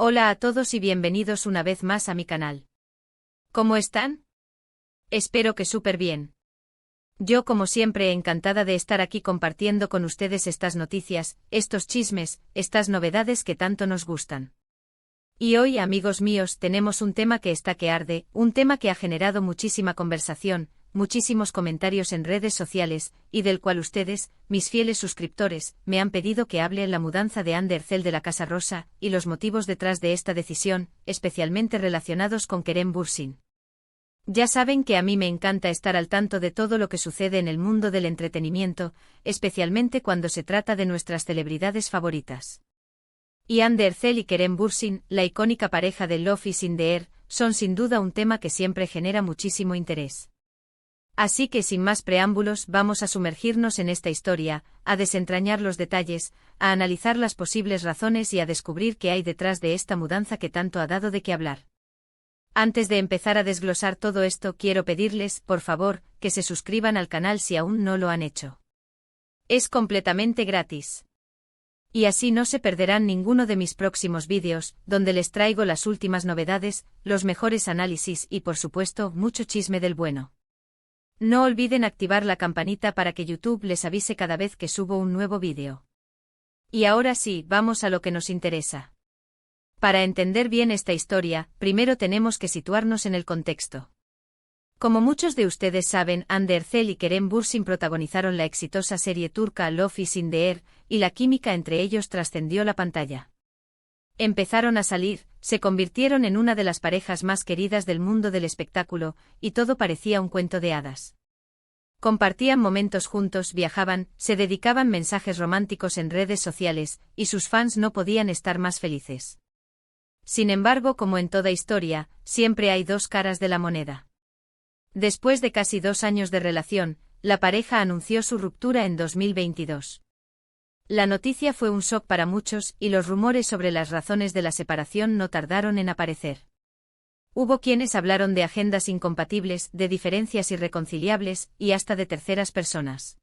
Hola a todos y bienvenidos una vez más a mi canal. ¿Cómo están? Espero que súper bien. Yo como siempre encantada de estar aquí compartiendo con ustedes estas noticias, estos chismes, estas novedades que tanto nos gustan. Y hoy, amigos míos, tenemos un tema que está que arde, un tema que ha generado muchísima conversación, muchísimos comentarios en redes sociales, y del cual ustedes, mis fieles suscriptores, me han pedido que hable en la mudanza de Ander Cell de la Casa Rosa, y los motivos detrás de esta decisión, especialmente relacionados con Kerem Bürsin. Ya saben que a mí me encanta estar al tanto de todo lo que sucede en el mundo del entretenimiento, especialmente cuando se trata de nuestras celebridades favoritas. Y Ander Cell y Kerem Bürsin, la icónica pareja de Love is in the Air, son sin duda un tema que siempre genera muchísimo interés. Así que sin más preámbulos vamos a sumergirnos en esta historia, a desentrañar los detalles, a analizar las posibles razones y a descubrir qué hay detrás de esta mudanza que tanto ha dado de qué hablar. Antes de empezar a desglosar todo esto quiero pedirles, por favor, que se suscriban al canal si aún no lo han hecho. Es completamente gratis. Y así no se perderán ninguno de mis próximos vídeos, donde les traigo las últimas novedades, los mejores análisis y por supuesto mucho chisme del bueno. No olviden activar la campanita para que YouTube les avise cada vez que subo un nuevo vídeo. Y ahora sí, vamos a lo que nos interesa. Para entender bien esta historia, primero tenemos que situarnos en el contexto. Como muchos de ustedes saben, Ander Cell y Kerem Bürsin protagonizaron la exitosa serie turca Love is in the Air, y la química entre ellos trascendió la pantalla. Empezaron a salir, se convirtieron en una de las parejas más queridas del mundo del espectáculo, y todo parecía un cuento de hadas. Compartían momentos juntos, viajaban, se dedicaban mensajes románticos en redes sociales, y sus fans no podían estar más felices. Sin embargo, como en toda historia, siempre hay dos caras de la moneda. Después de casi 2 años de relación, la pareja anunció su ruptura en 2022. La noticia fue un shock para muchos y los rumores sobre las razones de la separación no tardaron en aparecer. Hubo quienes hablaron de agendas incompatibles, de diferencias irreconciliables y hasta de terceras personas.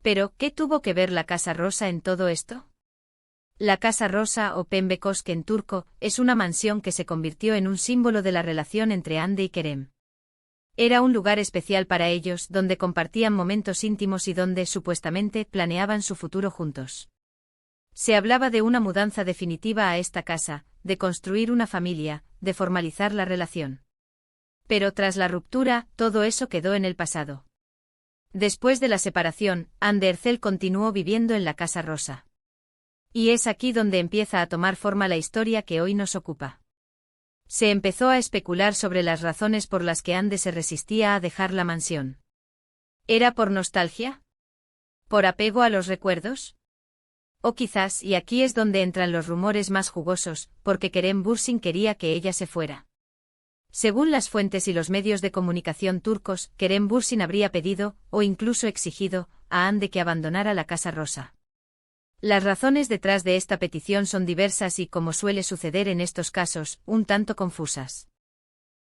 Pero, ¿qué tuvo que ver la Casa Rosa en todo esto? La Casa Rosa o Pembe Köşkü en turco es una mansión que se convirtió en un símbolo de la relación entre Hande y Kerem. Era un lugar especial para ellos donde compartían momentos íntimos y donde, supuestamente, planeaban su futuro juntos. Se hablaba de una mudanza definitiva a esta casa, de construir una familia, de formalizar la relación. Pero tras la ruptura, todo eso quedó en el pasado. Después de la separación, Ander Cell continuó viviendo en la Casa Rosa. Y es aquí donde empieza a tomar forma la historia que hoy nos ocupa. Se empezó a especular sobre las razones por las que Hande se resistía a dejar la mansión. ¿Era por nostalgia? ¿Por apego a los recuerdos? O quizás, y aquí es donde entran los rumores más jugosos, porque Kerem Bürsin quería que ella se fuera. Según las fuentes y los medios de comunicación turcos, Kerem Bürsin habría pedido, o incluso exigido, a Hande que abandonara la Casa Rosa. Las razones detrás de esta petición son diversas y, como suele suceder en estos casos, un tanto confusas.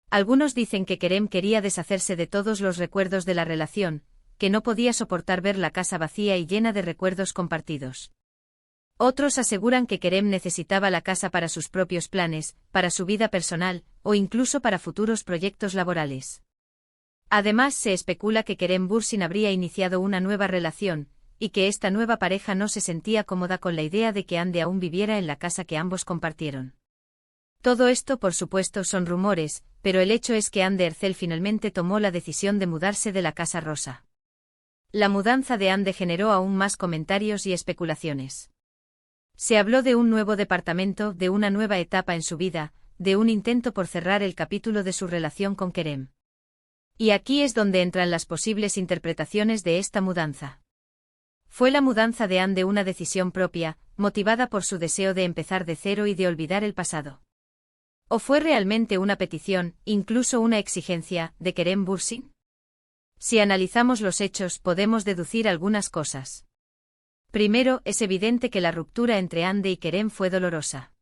Algunos dicen que Kerem quería deshacerse de todos los recuerdos de la relación, que no podía soportar ver la casa vacía y llena de recuerdos compartidos. Otros aseguran que Kerem necesitaba la casa para sus propios planes, para su vida personal, o incluso para futuros proyectos laborales. Además, se especula que Kerem Bürsin habría iniciado una nueva relación, y que esta nueva pareja no se sentía cómoda con la idea de que Hande aún viviera en la casa que ambos compartieron. Todo esto, por supuesto, son rumores, pero el hecho es que Ander Cell finalmente tomó la decisión de mudarse de la Casa Rosa. La mudanza de Hande generó aún más comentarios y especulaciones. Se habló de un nuevo departamento, de una nueva etapa en su vida, de un intento por cerrar el capítulo de su relación con Kerem. Y aquí es donde entran las posibles interpretaciones de esta mudanza. ¿Fue la mudanza de Hande una decisión propia, motivada por su deseo de empezar de cero y de olvidar el pasado? ¿O fue realmente una petición, incluso una exigencia, de Kerem Bürsin? Si analizamos los hechos, podemos deducir algunas cosas. Primero, es evidente que la ruptura entre Hande y Kerem fue dolorosa.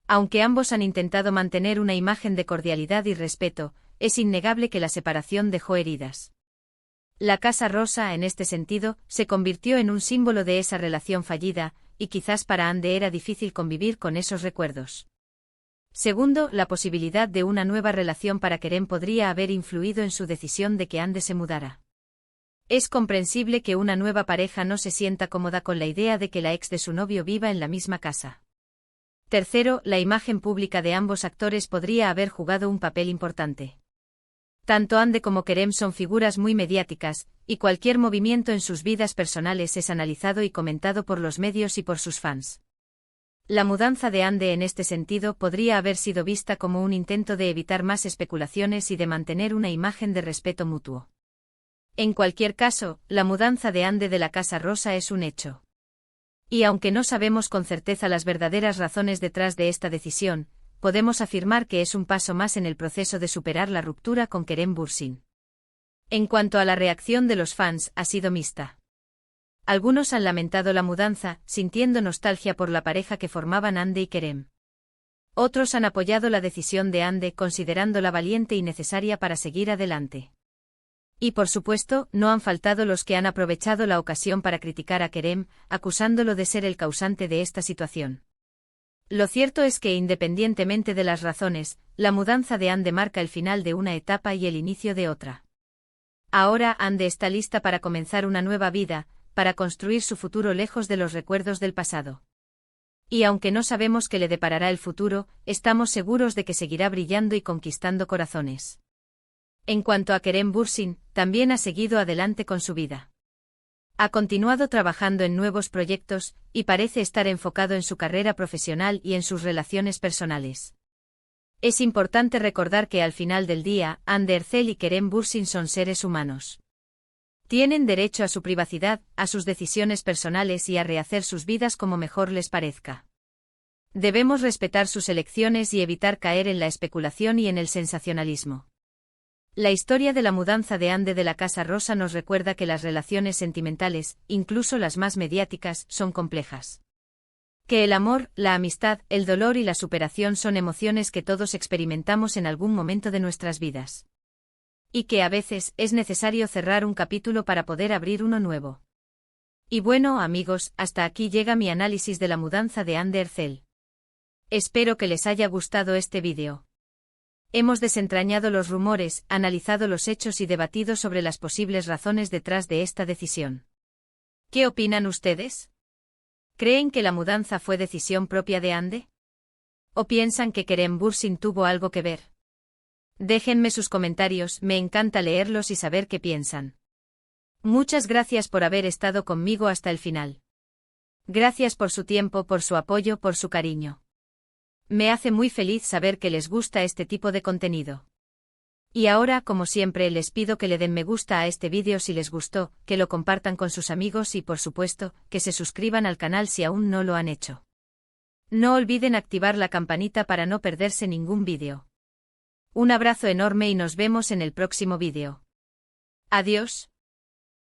Aunque ambos han intentado mantener una imagen de cordialidad y respeto, es innegable que la separación dejó heridas. La Casa Rosa, en este sentido, se convirtió en un símbolo de esa relación fallida, y quizás para Hande era difícil convivir con esos recuerdos. Segundo, la posibilidad de una nueva relación para Kerem podría haber influido en su decisión de que Ande se mudara. Es comprensible que una nueva pareja no se sienta cómoda con la idea de que la ex de su novio viva en la misma casa. Tercero, la imagen pública de ambos actores podría haber jugado un papel importante. Tanto Ande como Kerem son figuras muy mediáticas, y cualquier movimiento en sus vidas personales es analizado y comentado por los medios y por sus fans. La mudanza de Ande en este sentido podría haber sido vista como un intento de evitar más especulaciones y de mantener una imagen de respeto mutuo. En cualquier caso, la mudanza de Ande de la Casa Rosa es un hecho. Y aunque no sabemos con certeza las verdaderas razones detrás de esta decisión, podemos afirmar que es un paso más en el proceso de superar la ruptura con Kerem Bürsin. En cuanto a la reacción de los fans, ha sido mixta. Algunos han lamentado la mudanza, sintiendo nostalgia por la pareja que formaban Ande y Kerem. Otros han apoyado la decisión de Ande considerándola valiente y necesaria para seguir adelante. Y por supuesto, no han faltado los que han aprovechado la ocasión para criticar a Kerem, acusándolo de ser el causante de esta situación. Lo cierto es que independientemente de las razones, la mudanza de Ande marca el final de una etapa y el inicio de otra. Ahora Ande está lista para comenzar una nueva vida, para construir su futuro lejos de los recuerdos del pasado. Y aunque no sabemos qué le deparará el futuro, estamos seguros de que seguirá brillando y conquistando corazones. En cuanto a Kerem Bürsin, también ha seguido adelante con su vida. Ha continuado trabajando en nuevos proyectos, y parece estar enfocado en su carrera profesional y en sus relaciones personales. Es importante recordar que al final del día, Hande Erçel y Kerem Bürsin son seres humanos. Tienen derecho a su privacidad, a sus decisiones personales y a rehacer sus vidas como mejor les parezca. Debemos respetar sus elecciones y evitar caer en la especulación y en el sensacionalismo. La historia de la mudanza de Ande de la Casa Rosa nos recuerda que las relaciones sentimentales, incluso las más mediáticas, son complejas. Que el amor, la amistad, el dolor y la superación son emociones que todos experimentamos en algún momento de nuestras vidas. Y que a veces es necesario cerrar un capítulo para poder abrir uno nuevo. Y bueno, amigos, hasta aquí llega mi análisis de la mudanza de Hande Erçel. Espero que les haya gustado este vídeo. Hemos desentrañado los rumores, analizado los hechos y debatido sobre las posibles razones detrás de esta decisión. ¿Qué opinan ustedes? ¿Creen que la mudanza fue decisión propia de Hande? ¿O piensan que Kerem Bürsin tuvo algo que ver? Déjenme sus comentarios, me encanta leerlos y saber qué piensan. Muchas gracias por haber estado conmigo hasta el final. Gracias por su tiempo, por su apoyo, por su cariño. Me hace muy feliz saber que les gusta este tipo de contenido. Y ahora, como siempre, les pido que le den me gusta a este vídeo si les gustó, que lo compartan con sus amigos y, por supuesto, que se suscriban al canal si aún no lo han hecho. No olviden activar la campanita para no perderse ningún vídeo. Un abrazo enorme y nos vemos en el próximo vídeo. Adiós.